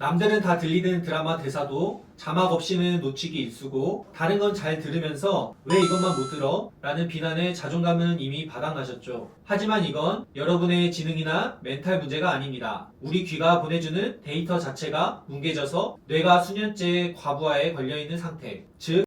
남들은 다 들리는 드라마 대사도 자막 없이는 놓치기 일쑤고 다른 건 잘 들으면서 왜 이것만 못 들어? 라는 비난에 자존감은 이미 바닥나셨죠. 하지만 이건 여러분의 지능이나 멘탈 문제가 아닙니다. 우리 귀가 보내주는 데이터 자체가 뭉개져서 뇌가 수년째 과부하에 걸려있는 상태, 즉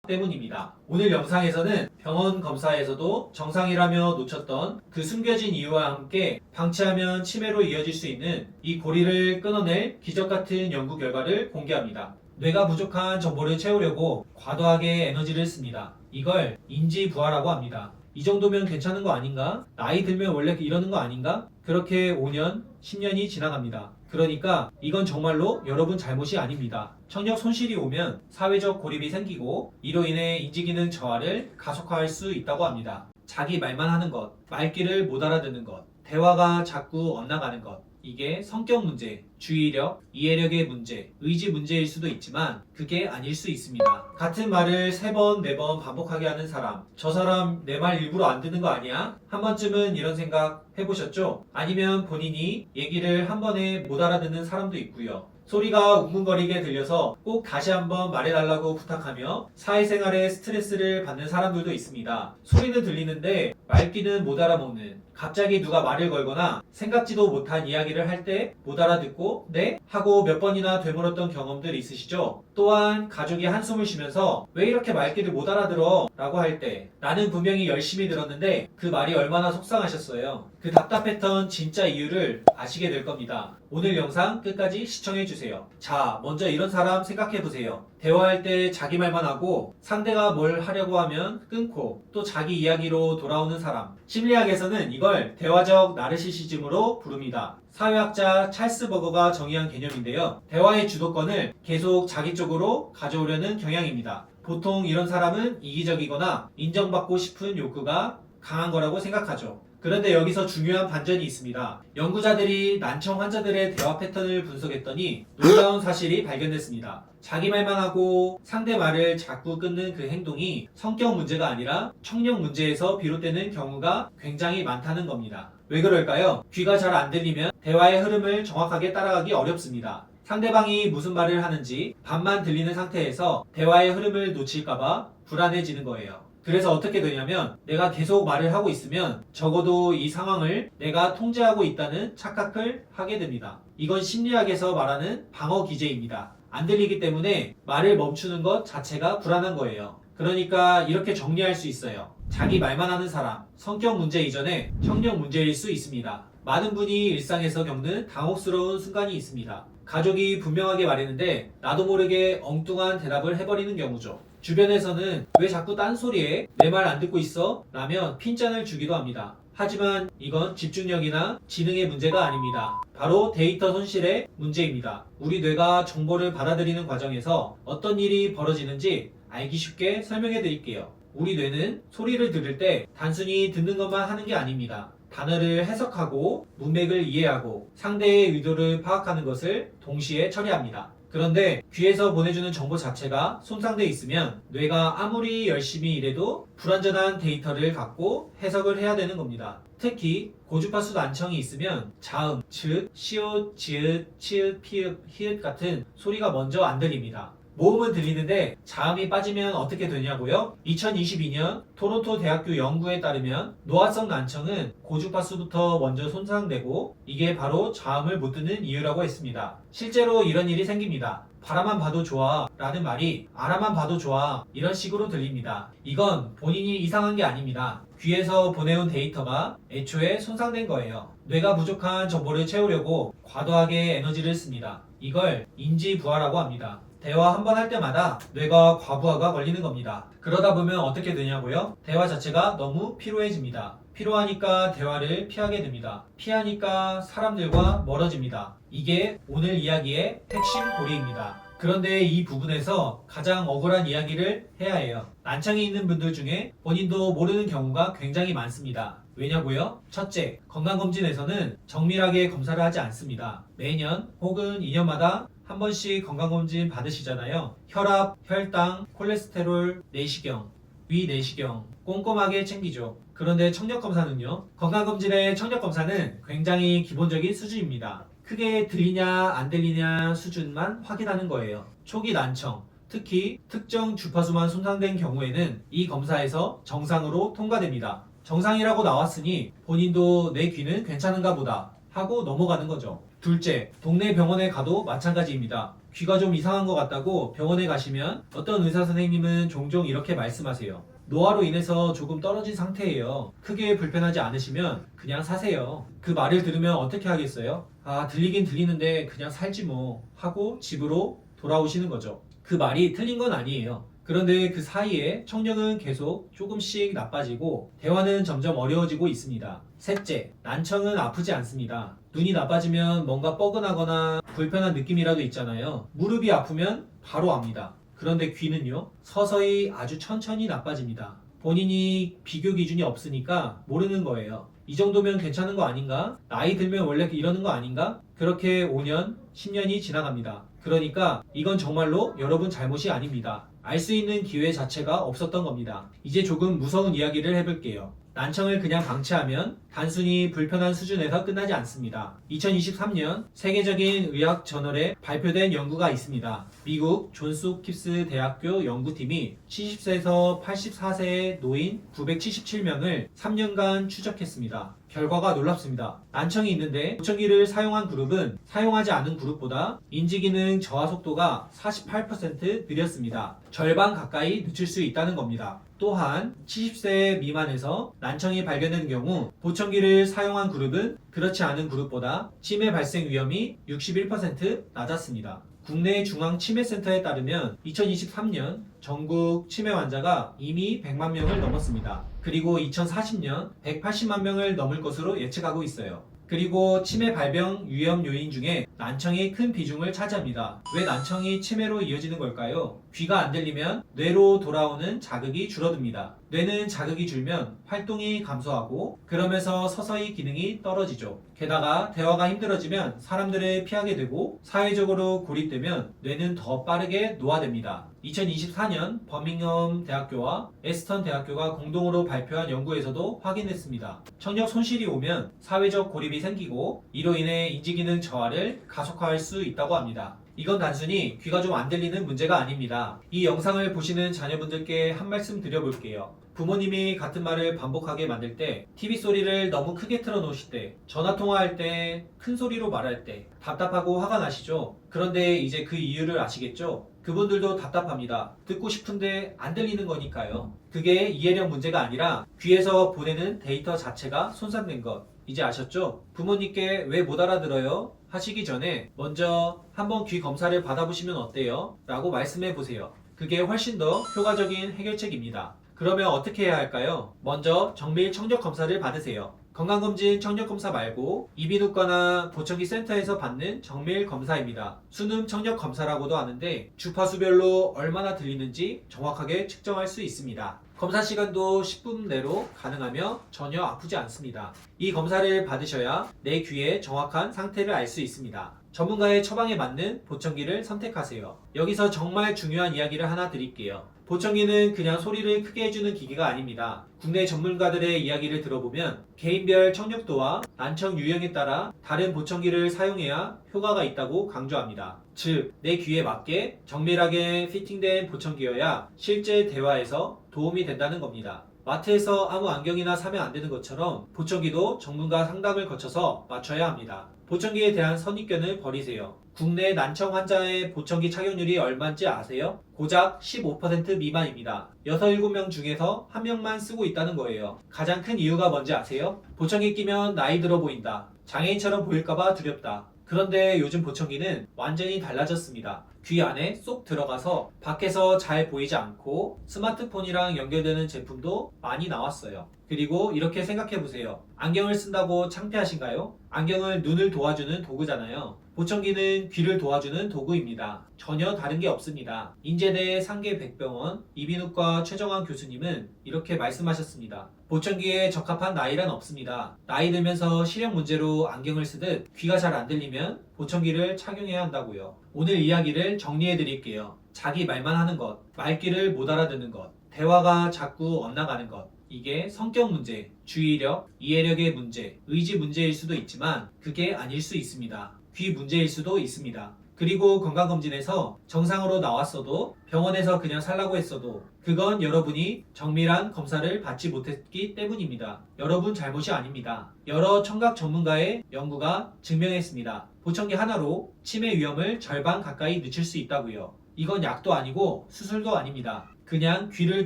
때문입니다. 오늘 영상에서는 병원 검사에서도 정상이라며 놓쳤던 그 숨겨진 이유와 함께 방치하면 치매로 이어질 수 있는 이 고리를 끊어낼 기적같은 연구 결과를 공개합니다. 뇌가 부족한 정보를 채우려고 과도하게 에너지를 씁니다. 이걸 인지부하라고 합니다. 이 정도면 괜찮은 거 아닌가? 나이 들면 원래 이러는 거 아닌가? 그렇게 5년, 10년이 지나갑니다. 그러니까 이건 정말로 여러분 잘못이 아닙니다. 청력 손실이 오면 사회적 고립이 생기고 이로 인해 인지기능 저하를 가속화할 수 있다고 합니다. 자기 말만 하는 것, 말귀를 못 알아듣는 것, 대화가 자꾸 엇나가는 것, 이게 성격 문제, 주의력, 이해력의 문제, 의지 문제일 수도 있지만 그게 아닐 수 있습니다. 같은 말을 3번, 4번 반복하게 하는 사람, 저 사람 내 말 일부러 안 듣는 거 아니야? 한 번쯤은 이런 생각 해보셨죠? 아니면 본인이 얘기를 한 번에 못 알아듣는 사람도 있고요. 소리가 웅웅거리게 들려서 꼭 다시 한번 말해달라고 부탁하며 사회생활에 스트레스를 받는 사람들도 있습니다. 소리는 들리는데 말귀는 못 알아먹는, 갑자기 누가 말을 걸거나 생각지도 못한 이야기를 할 때 못 알아듣고 네? 하고 몇 번이나 되물었던 경험들 있으시죠? 또한 가족이 한숨을 쉬면서 왜 이렇게 말귀를 못 알아들어? 라고 할 때 나는 분명히 열심히 들었는데 그 말이 얼마나 속상하셨어요. 그 답답했던 진짜 이유를 아시게 될 겁니다. 오늘 영상 끝까지 시청해주세요. 자, 먼저 이런 사람 생각해보세요. 대화할 때 자기 말만 하고 상대가 뭘 하려고 하면 끊고 또 자기 이야기로 돌아오는 사람. 심리학에서는 이걸 대화적 나르시시즘으로 부릅니다. 사회학자 찰스 버거가 정의한 개념인데요. 대화의 주도권을 계속 자기 쪽으로 가져오려는 경향입니다. 보통 이런 사람은 이기적이거나 인정받고 싶은 욕구가 강한 거라고 생각하죠. 그런데 여기서 중요한 반전이 있습니다. 연구자들이 난청 환자들의 대화 패턴을 분석했더니 놀라운 사실이 발견됐습니다. 자기 말만 하고 상대 말을 자꾸 끊는 그 행동이 성격 문제가 아니라 청력 문제에서 비롯되는 경우가 굉장히 많다는 겁니다. 왜 그럴까요? 귀가 잘 안 들리면 대화의 흐름을 정확하게 따라가기 어렵습니다. 상대방이 무슨 말을 하는지 반만 들리는 상태에서 대화의 흐름을 놓칠까봐 불안해지는 거예요. 그래서 어떻게 되냐면 내가 계속 말을 하고 있으면 적어도 이 상황을 내가 통제하고 있다는 착각을 하게 됩니다. 이건 심리학에서 말하는 방어 기제입니다. 안 들리기 때문에 말을 멈추는 것 자체가 불안한 거예요. 그러니까 이렇게 정리할 수 있어요. 자기 말만 하는 사람, 성격 문제 이전에 청력 문제일 수 있습니다. 많은 분이 일상에서 겪는 당혹스러운 순간이 있습니다. 가족이 분명하게 말했는데 나도 모르게 엉뚱한 대답을 해버리는 경우죠. 주변에서는 왜 자꾸 딴소리해? 내 말 안 듣고 있어? 라면 핀잔을 주기도 합니다. 하지만 이건 집중력이나 지능의 문제가 아닙니다. 바로 데이터 손실의 문제입니다. 우리 뇌가 정보를 받아들이는 과정에서 어떤 일이 벌어지는지 알기 쉽게 설명해 드릴게요. 우리 뇌는 소리를 들을 때 단순히 듣는 것만 하는 게 아닙니다. 단어를 해석하고 문맥을 이해하고 상대의 의도를 파악하는 것을 동시에 처리합니다. 그런데 귀에서 보내주는 정보 자체가 손상돼 있으면 뇌가 아무리 열심히 일해도 불완전한 데이터를 갖고 해석을 해야 되는 겁니다. 특히 고주파수 난청이 있으면 자음, 즉, 시옷, 지읒, 치읓, 피읒, 히읗 같은 소리가 먼저 안 들립니다. 모음은 들리는데 자음이 빠지면 어떻게 되냐고요? 2022년 토론토 대학교 연구에 따르면 노화성 난청은 고주파수부터 먼저 손상되고 이게 바로 자음을 못 듣는 이유라고 했습니다. 실제로 이런 일이 생깁니다. 바라만 봐도 좋아 라는 말이 알아만 봐도 좋아 이런 식으로 들립니다. 이건 본인이 이상한 게 아닙니다. 귀에서 보내온 데이터가 애초에 손상된 거예요. 뇌가 부족한 정보를 채우려고 과도하게 에너지를 씁니다. 이걸 인지부하라고 합니다. 대화 한 번 할 때마다 뇌가 과부하가 걸리는 겁니다. 그러다 보면 어떻게 되냐고요? 대화 자체가 너무 피로해집니다. 피로하니까 대화를 피하게 됩니다. 피하니까 사람들과 멀어집니다. 이게 오늘 이야기의 핵심 고리입니다. 그런데 이 부분에서 가장 억울한 이야기를 해야 해요. 난청이 있는 분들 중에 본인도 모르는 경우가 굉장히 많습니다. 왜냐고요? 첫째, 건강검진에서는 정밀하게 검사를 하지 않습니다. 매년 혹은 2년마다 한 번씩 건강검진 받으시잖아요. 혈압, 혈당, 콜레스테롤, 내시경, 위 내시경 꼼꼼하게 챙기죠. 그런데 청력검사는요? 건강검진의 청력검사는 굉장히 기본적인 수준입니다. 크게 들리냐 안 들리냐 수준만 확인하는 거예요. 초기 난청, 특히 특정 주파수만 손상된 경우에는 이 검사에서 정상으로 통과됩니다. 정상이라고 나왔으니 본인도 내 귀는 괜찮은가 보다 하고 넘어가는 거죠. 둘째, 동네 병원에 가도 마찬가지입니다. 귀가 좀 이상한 것 같다고 병원에 가시면 어떤 의사 선생님은 종종 이렇게 말씀하세요. 노화로 인해서 조금 떨어진 상태예요. 크게 불편하지 않으시면 그냥 사세요. 그 말을 들으면 어떻게 하겠어요? 아, 들리긴 들리는데 그냥 살지 뭐 하고 집으로 돌아오시는 거죠. 그 말이 틀린 건 아니에요. 그런데 그 사이에 청력은 계속 조금씩 나빠지고 대화는 점점 어려워지고 있습니다. 셋째, 난청은 아프지 않습니다. 눈이 나빠지면 뭔가 뻐근하거나 불편한 느낌이라도 있잖아요. 무릎이 아프면 바로 압니다. 그런데 귀는요, 서서히 아주 천천히 나빠집니다. 본인이 비교 기준이 없으니까 모르는 거예요. 이 정도면 괜찮은 거 아닌가? 나이 들면 원래 이러는 거 아닌가? 그렇게 5년, 10년이 지나갑니다. 그러니까 이건 정말로 여러분 잘못이 아닙니다. 알 수 있는 기회 자체가 없었던 겁니다. 이제 조금 무서운 이야기를 해볼게요. 난청을 그냥 방치하면 단순히 불편한 수준에서 끝나지 않습니다. 2023년 세계적인 의학 저널에 발표된 연구가 있습니다. 미국 존스 홉킨스 대학교 연구팀이 70세에서 84세의 노인 977명을 3년간 추적했습니다. 결과가 놀랍습니다. 난청이 있는데 보청기를 사용한 그룹은 사용하지 않은 그룹보다 인지기능 저하 속도가 48% 느렸습니다. 절반 가까이 늦출 수 있다는 겁니다. 또한 70세 미만에서 난청이 발견되는 경우 보청기를 사용한 그룹은 그렇지 않은 그룹보다 치매 발생 위험이 61% 낮았습니다. 국내 중앙치매센터에 따르면 2023년 전국 치매 환자가 이미 100만 명을 넘었습니다. 그리고 2040년 180만 명을 넘을 것으로 예측하고 있어요. 그리고 치매 발병 위험 요인 중에 난청이 큰 비중을 차지합니다. 왜 난청이 치매로 이어지는 걸까요? 귀가 안 들리면 뇌로 돌아오는 자극이 줄어듭니다. 뇌는 자극이 줄면 활동이 감소하고 그러면서 서서히 기능이 떨어지죠. 게다가 대화가 힘들어지면 사람들을 피하게 되고 사회적으로 고립되면 뇌는 더 빠르게 노화됩니다. 2024년 버밍엄 대학교와 에스턴 대학교가 공동으로 발표한 연구에서도 확인했습니다. 청력 손실이 오면 사회적 고립이 생기고 이로 인해 인지기능 저하를 가속화할 수 있다고 합니다. 이건 단순히 귀가 좀 안 들리는 문제가 아닙니다. 이 영상을 보시는 자녀분들께 한 말씀 드려볼게요. 부모님이 같은 말을 반복하게 만들 때, TV 소리를 너무 크게 틀어놓으실 때, 전화통화할 때, 큰 소리로 말할 때 답답하고 화가 나시죠? 그런데 이제 그 이유를 아시겠죠? 그분들도 답답합니다. 듣고 싶은데 안 들리는 거니까요. 그게 이해력 문제가 아니라 귀에서 보내는 데이터 자체가 손상된 것. 이제 아셨죠? 부모님께 왜 못 알아들어요? 하시기 전에 먼저 한번 귀 검사를 받아보시면 어때요? 라고 말씀해 보세요. 그게 훨씬 더 효과적인 해결책입니다. 그러면 어떻게 해야 할까요? 먼저 정밀 청력 검사를 받으세요. 건강검진 청력검사 말고 이비인후과나 보청기 센터에서 받는 정밀 검사입니다. 수능 청력 검사라고도 하는데 주파수별로 얼마나 들리는지 정확하게 측정할 수 있습니다. 검사 시간도 10분 내로 가능하며 전혀 아프지 않습니다. 이 검사를 받으셔야 내 귀의 정확한 상태를 알 수 있습니다. 전문가의 처방에 맞는 보청기를 선택하세요. 여기서 정말 중요한 이야기를 하나 드릴게요. 보청기는 그냥 소리를 크게 해주는 기계가 아닙니다. 국내 전문가들의 이야기를 들어보면 개인별 청력도와 난청 유형에 따라 다른 보청기를 사용해야 효과가 있다고 강조합니다. 즉, 내 귀에 맞게 정밀하게 피팅된 보청기여야 실제 대화에서 도움이 된다는 겁니다. 마트에서 아무 안경이나 사면 안 되는 것처럼 보청기도 전문가 상담을 거쳐서 맞춰야 합니다. 보청기에 대한 선입견을 버리세요. 국내 난청 환자의 보청기 착용률이 얼마인지 아세요? 고작 15% 미만입니다. 6, 7명 중에서 1명만 쓰고 있다는 거예요. 가장 큰 이유가 뭔지 아세요? 보청기 끼면 나이 들어 보인다. 장애인처럼 보일까봐 두렵다. 그런데 요즘 보청기는 완전히 달라졌습니다. 귀 안에 쏙 들어가서 밖에서 잘 보이지 않고 스마트폰이랑 연결되는 제품도 많이 나왔어요. 그리고 이렇게 생각해보세요. 안경을 쓴다고 창피하신가요? 안경은 눈을 도와주는 도구잖아요. 보청기는 귀를 도와주는 도구입니다. 전혀 다른 게 없습니다. 인제대 상계백병원 이비인후과 최정환 교수님은 이렇게 말씀하셨습니다. 보청기에 적합한 나이란 없습니다. 나이 들면서 시력 문제로 안경을 쓰듯 귀가 잘 안 들리면 보청기를 착용해야 한다고요. 오늘 이야기를 정리해 드릴게요. 자기 말만 하는 것, 말귀를 못 알아듣는 것, 대화가 자꾸 엇나가는 것, 이게 성격 문제, 주의력, 이해력의 문제, 의지 문제일 수도 있지만 그게 아닐 수 있습니다. 귀 문제일 수도 있습니다. 그리고 건강검진에서 정상으로 나왔어도 병원에서 그냥 살라고 했어도 그건 여러분이 정밀한 검사를 받지 못했기 때문입니다. 여러분 잘못이 아닙니다. 여러 청각 전문가의 연구가 증명했습니다. 보청기 하나로 치매 위험을 절반 가까이 늦출 수 있다고요. 이건 약도 아니고 수술도 아닙니다. 그냥 귀를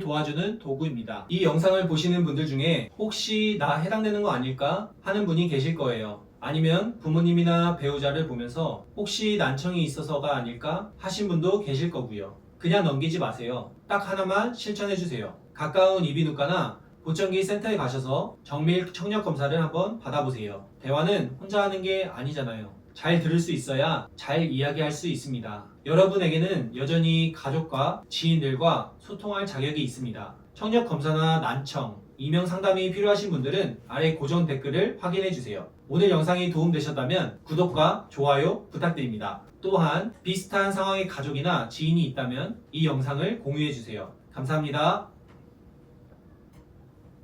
도와주는 도구입니다. 이 영상을 보시는 분들 중에 혹시 나 해당되는 거 아닐까 하는 분이 계실 거예요. 아니면 부모님이나 배우자를 보면서 혹시 난청이 있어서가 아닐까 하신 분도 계실 거고요. 그냥 넘기지 마세요. 딱 하나만 실천해 주세요. 가까운 이비인후과나 보청기 센터에 가셔서 정밀 청력 검사를 한번 받아보세요. 대화는 혼자 하는 게 아니잖아요. 잘 들을 수 있어야 잘 이야기할 수 있습니다. 여러분에게는 여전히 가족과 지인들과 소통할 자격이 있습니다. 청력 검사나 난청, 이명 상담이 필요하신 분들은 아래 고정 댓글을 확인해 주세요. 오늘 영상이 도움되셨다면 구독과 좋아요 부탁드립니다. 또한 비슷한 상황의 가족이나 지인이 있다면 이 영상을 공유해 주세요. 감사합니다.